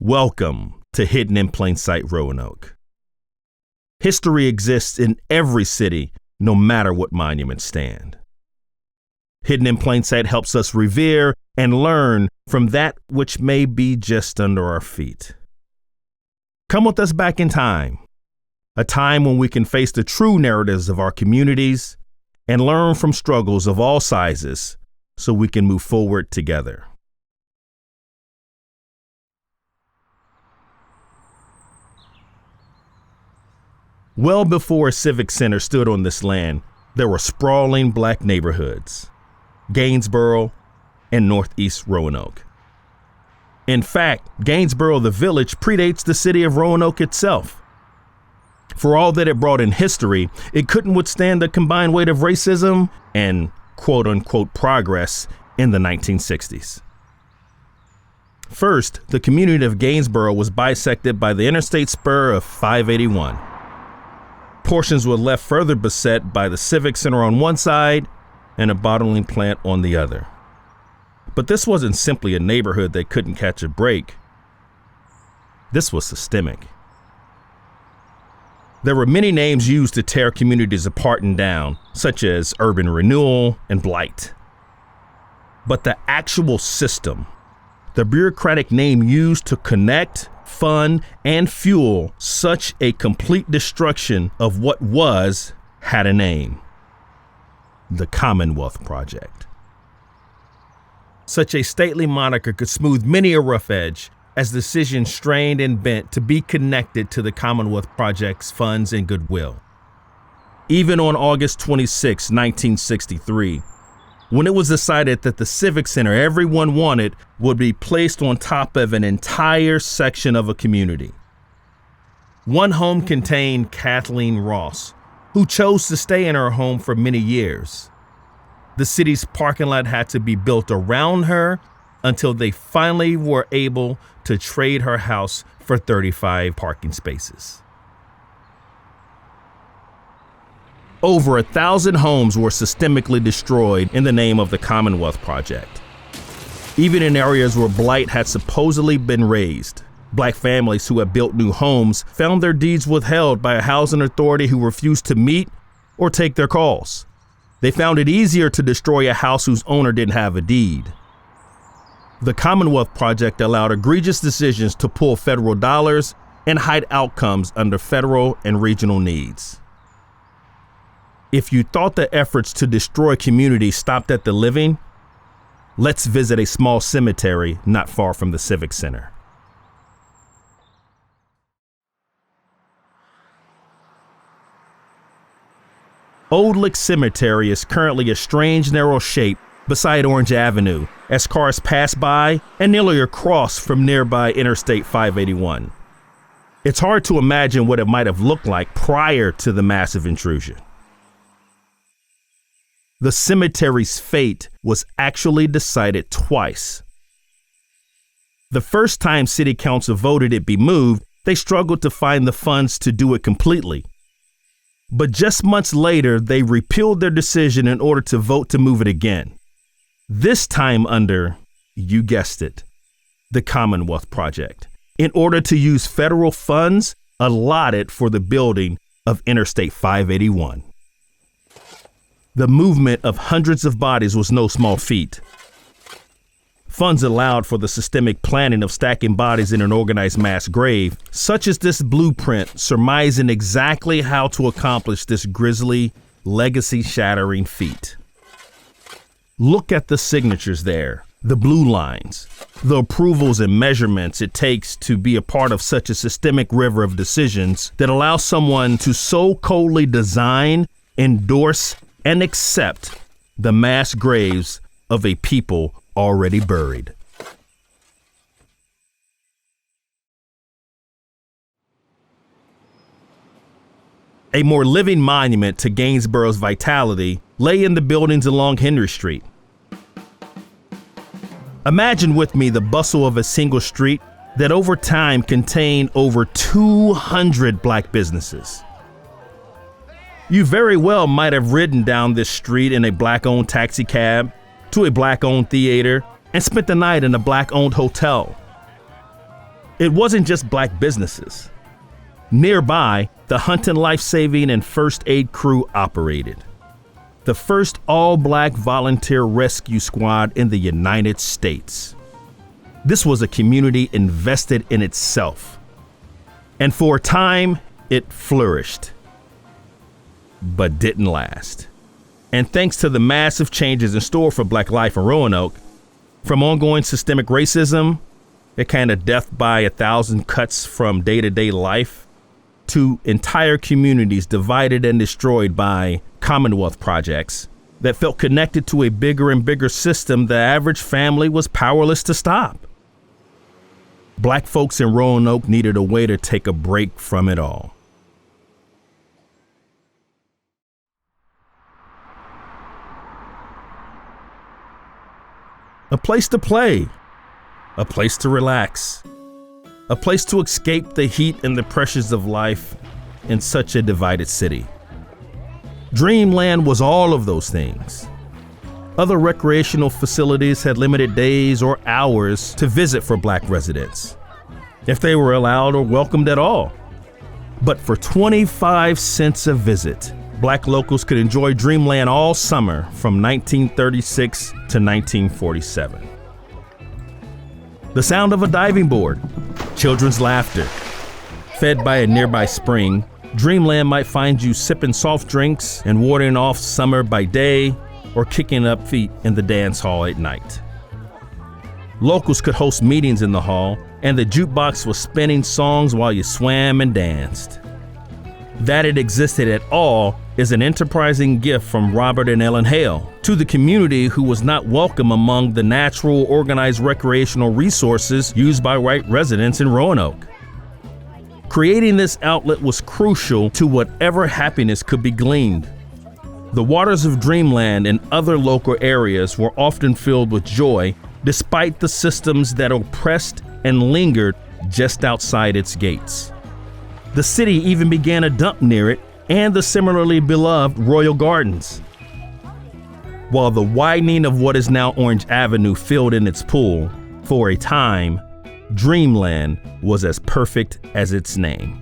Welcome to Hidden in Plain Sight, Roanoke. History exists in every city, no matter what monuments stand. Hidden in Plain Sight helps us revere and learn from that which may be just under our feet. Come with us back in time, a time when we can face the true narratives of our communities and learn from struggles of all sizes so we can move forward together. Well before a civic center stood on this land, there were sprawling black neighborhoods, Gainsboro and Northeast Roanoke. In fact, Gainsboro, the village, predates the city of Roanoke itself. For all that it brought in history, it couldn't withstand the combined weight of racism and quote-unquote progress in the 1960s. First, the community of Gainsboro was bisected by the interstate spur of 581. Portions were left further beset by the Civic Center on one side and a bottling plant on the other. But this wasn't simply a neighborhood that couldn't catch a break. This was systemic. There were many names used to tear communities apart and down, such as urban renewal and blight. But the actual system, the bureaucratic name used to connect, fund, and fuel such a complete destruction of what was, had a name: the Commonwealth Project. Such a stately moniker could smooth many a rough edge as decisions strained and bent to be connected to the Commonwealth Project's funds and goodwill. Even on August 26, 1963, when it was decided that the Civic Center everyone wanted would be placed on top of an entire section of a community. One home contained Kathleen Ross, who chose to stay in her home for many years. The city's parking lot had to be built around her until they finally were able to trade her house for 35 parking spaces. Over 1,000 homes were systemically destroyed in the name of the Commonwealth Project. Even in areas where blight had supposedly been raised, black families who had built new homes found their deeds withheld by a housing authority who refused to meet or take their calls. They found it easier to destroy a house whose owner didn't have a deed. The Commonwealth Project allowed egregious decisions to pull federal dollars and hide outcomes under federal and regional needs. If you thought the efforts to destroy communities stopped at the living, let's visit a small cemetery not far from the Civic Center. Old Lick Cemetery is currently a strange narrow shape beside Orange Avenue as cars pass by and nearly across from nearby Interstate 581. It's hard to imagine what it might have looked like prior to the massive intrusion. The cemetery's fate was actually decided twice. The first time City Council voted it be moved, they struggled to find the funds to do it completely. But just months later, they repealed their decision in order to vote to move it again. This time under, you guessed it, the Commonwealth Project, in order to use federal funds allotted for the building of Interstate 581. The movement of hundreds of bodies was no small feat. Funds allowed for the systemic planning of stacking bodies in an organized mass grave, such as this blueprint surmising exactly how to accomplish this grisly, legacy-shattering feat. Look at the signatures there, the blue lines, the approvals and measurements it takes to be a part of such a systemic river of decisions that allow someone to so coldly design, endorse, and accept the mass graves of a people already buried. A more living monument to Gainsboro's vitality lay in the buildings along Henry Street. Imagine with me the bustle of a single street that over time contained over 200 black businesses. You very well might have ridden down this street in a black-owned taxi cab, to a black-owned theater, and spent the night in a black-owned hotel. It wasn't just Black businesses. Nearby, the Hunting Life-Saving and First Aid Crew operated, the first all-Black volunteer rescue squad in the United States. This was a community invested in itself. And for a time, it flourished, but didn't last. And thanks to the massive changes in store for Black life in Roanoke, from ongoing systemic racism, a kind of death by 1,000 cuts from day-to-day life, to entire communities divided and destroyed by Commonwealth projects that felt connected to a bigger and bigger system the average family was powerless to stop. Black folks in Roanoke needed a way to take a break from it all. A place to play, a place to relax, a place to escape the heat and the pressures of life in such a divided city. Dreamland was all of those things. Other recreational facilities had limited days or hours to visit for Black residents, if they were allowed or welcomed at all. But for 25 cents a visit, Black locals could enjoy Dreamland all summer from 1936 to 1947. The sound of a diving board, children's laughter, fed by a nearby spring, Dreamland might find you sipping soft drinks and warding off summer by day or kicking up feet in the dance hall at night. Locals could host meetings in the hall, and the jukebox was spinning songs while you swam and danced. That it existed at all is an enterprising gift from Robert and Ellen Hale to the community, who was not welcome among the natural, organized recreational resources used by white residents in Roanoke. Creating this outlet was crucial to whatever happiness could be gleaned. The waters of Dreamland and other local areas were often filled with joy, despite the systems that oppressed and lingered just outside its gates. The city even began a dump near it and the similarly beloved Royal Gardens. While the widening of what is now Orange Avenue filled in its pool, for a time, Dreamland was as perfect as its name.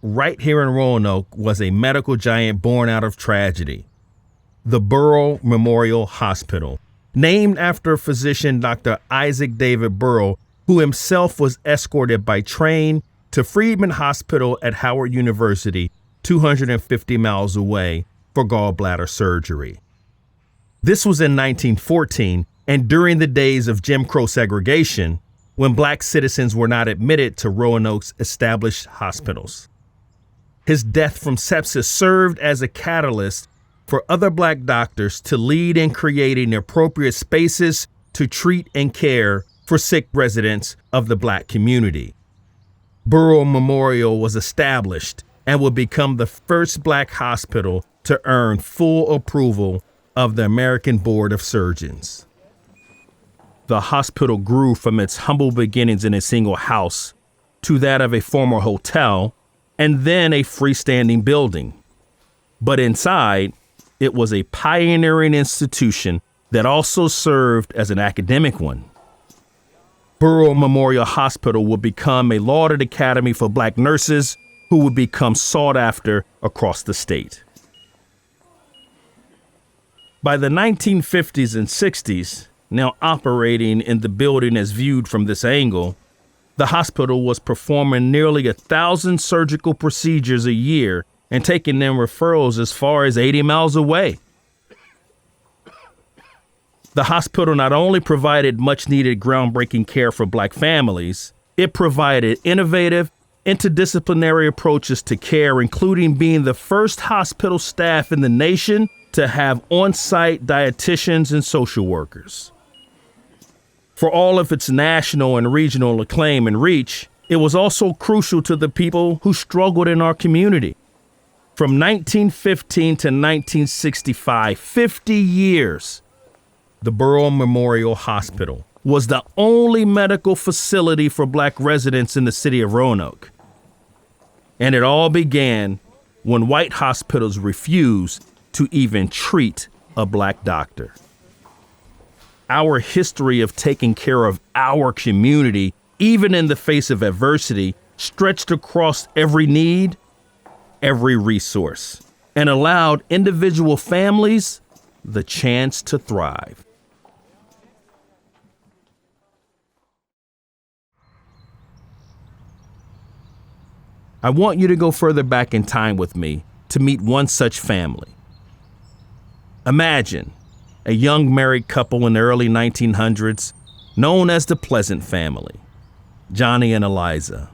Right here in Roanoke was a medical giant born out of tragedy, the Burrow Memorial Hospital, named after physician Dr. Isaac David Burrow, who himself was escorted by train to Freedman Hospital at Howard University, 250 miles away, for gallbladder surgery. This was in 1914, and during the days of Jim Crow segregation, when Black citizens were not admitted to Roanoke's established hospitals. His death from sepsis served as a catalyst for other Black doctors to lead in creating appropriate spaces to treat and care for sick residents of the Black community. Burrow Memorial was established and would become the first Black hospital to earn full approval of the American Board of Surgeons. The hospital grew from its humble beginnings in a single house to that of a former hotel and then a freestanding building. But inside, it was a pioneering institution that also served as an academic one. Burrow Memorial Hospital would become a lauded academy for Black nurses who would become sought after across the state. By the 1950s and 60s, now operating in the building as viewed from this angle, the hospital was performing nearly 1,000 surgical procedures a year and taking in referrals as far as 80 miles away. The hospital not only provided much needed groundbreaking care for Black families, it provided innovative, interdisciplinary approaches to care, including being the first hospital staff in the nation to have on-site dietitians and social workers. For all of its national and regional acclaim and reach, it was also crucial to the people who struggled in our community. From 1915 to 1965, 50 years, the Burrow Memorial Hospital was the only medical facility for Black residents in the city of Roanoke. And it all began when white hospitals refused to even treat a black doctor. Our history of taking care of our community, even in the face of adversity, stretched across every need, every resource, and allowed individual families the chance to thrive. I want you to go further back in time with me to meet one such family. Imagine a young married couple in the early 1900s, known as the Pleasant family, Johnny and Eliza.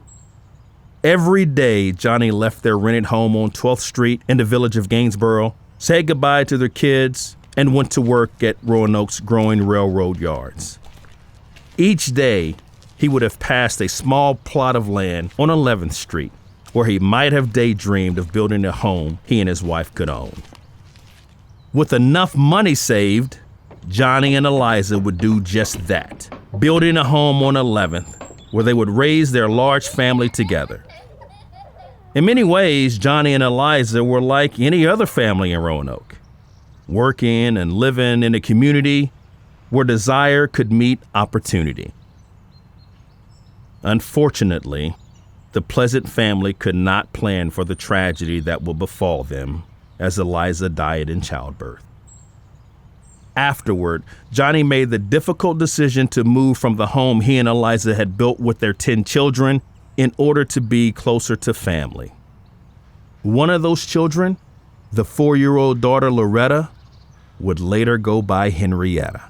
Every day, Johnny left their rented home on 12th Street in the village of Gainsboro, said goodbye to their kids, and went to work at Roanoke's growing railroad yards. Each day, he would have passed a small plot of land on 11th Street, where he might have daydreamed of building a home he and his wife could own. With enough money saved, Johnny and Eliza would do just that, building a home on 11th where they would raise their large family together. In many ways, Johnny and Eliza were like any other family in Roanoke, working and living in a community where desire could meet opportunity. Unfortunately, the Pleasant family could not plan for the tragedy that would befall them as Eliza died in childbirth. Afterward, Johnny made the difficult decision to move from the home he and Eliza had built with their 10 children in order to be closer to family. One of those children, the 4-year-old daughter Loretta, would later go by Henrietta.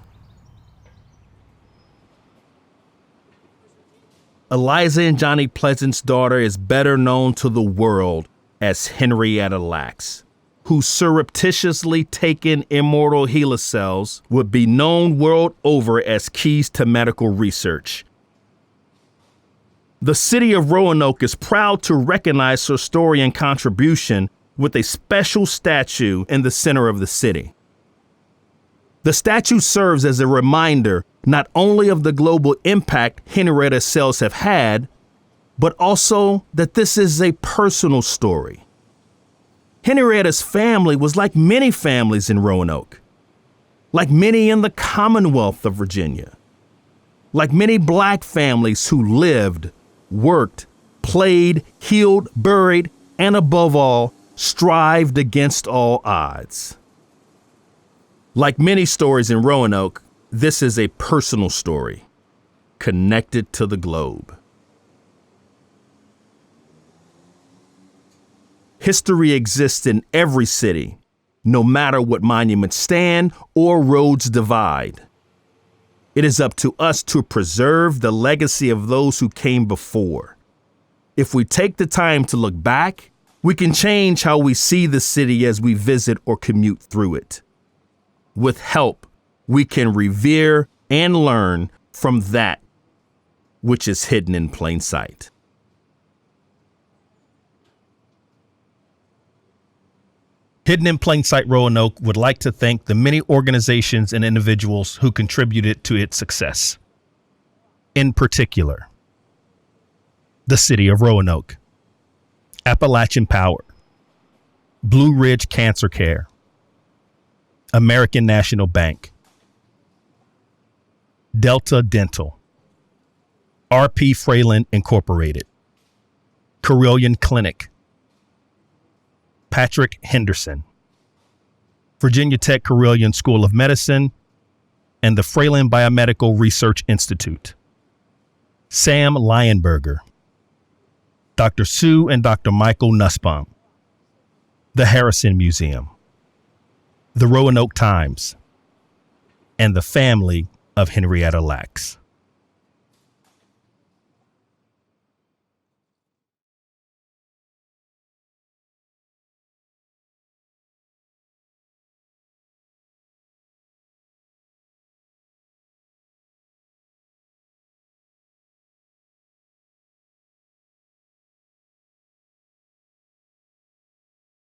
Eliza and Johnny Pleasant's daughter is better known to the world as Henrietta Lacks, whose surreptitiously taken immortal HeLa cells would be known world over as keys to medical research. The city of Roanoke is proud to recognize her story and contribution with a special statue in the center of the city. The statue serves as a reminder not only of the global impact Henrietta cells have had, but also that this is a personal story. Henrietta's family was like many families in Roanoke, like many in the Commonwealth of Virginia, like many black families who lived, worked, played, healed, buried, and above all, strived against all odds. Like many stories in Roanoke, this is a personal story connected to the globe. History exists in every city, no matter what monuments stand or roads divide. It is up to us to preserve the legacy of those who came before. If we take the time to look back, we can change how we see the city as we visit or commute through it. With help, we can revere and learn from that which is hidden in plain sight. Hidden in Plain Sight Roanoke would like to thank the many organizations and individuals who contributed to its success. In particular, the City of Roanoke, Appalachian Power, Blue Ridge Cancer Care, American National Bank, Delta Dental, R.P. Fralin Incorporated, Carilion Clinic, Patrick Henderson, Virginia Tech Carilion School of Medicine, and the Fralin Biomedical Research Institute, Sam Lionberger, Dr. Sue and Dr. Michael Nussbaum, the Harrison Museum, the Roanoke Times, and the family of Henrietta Lacks.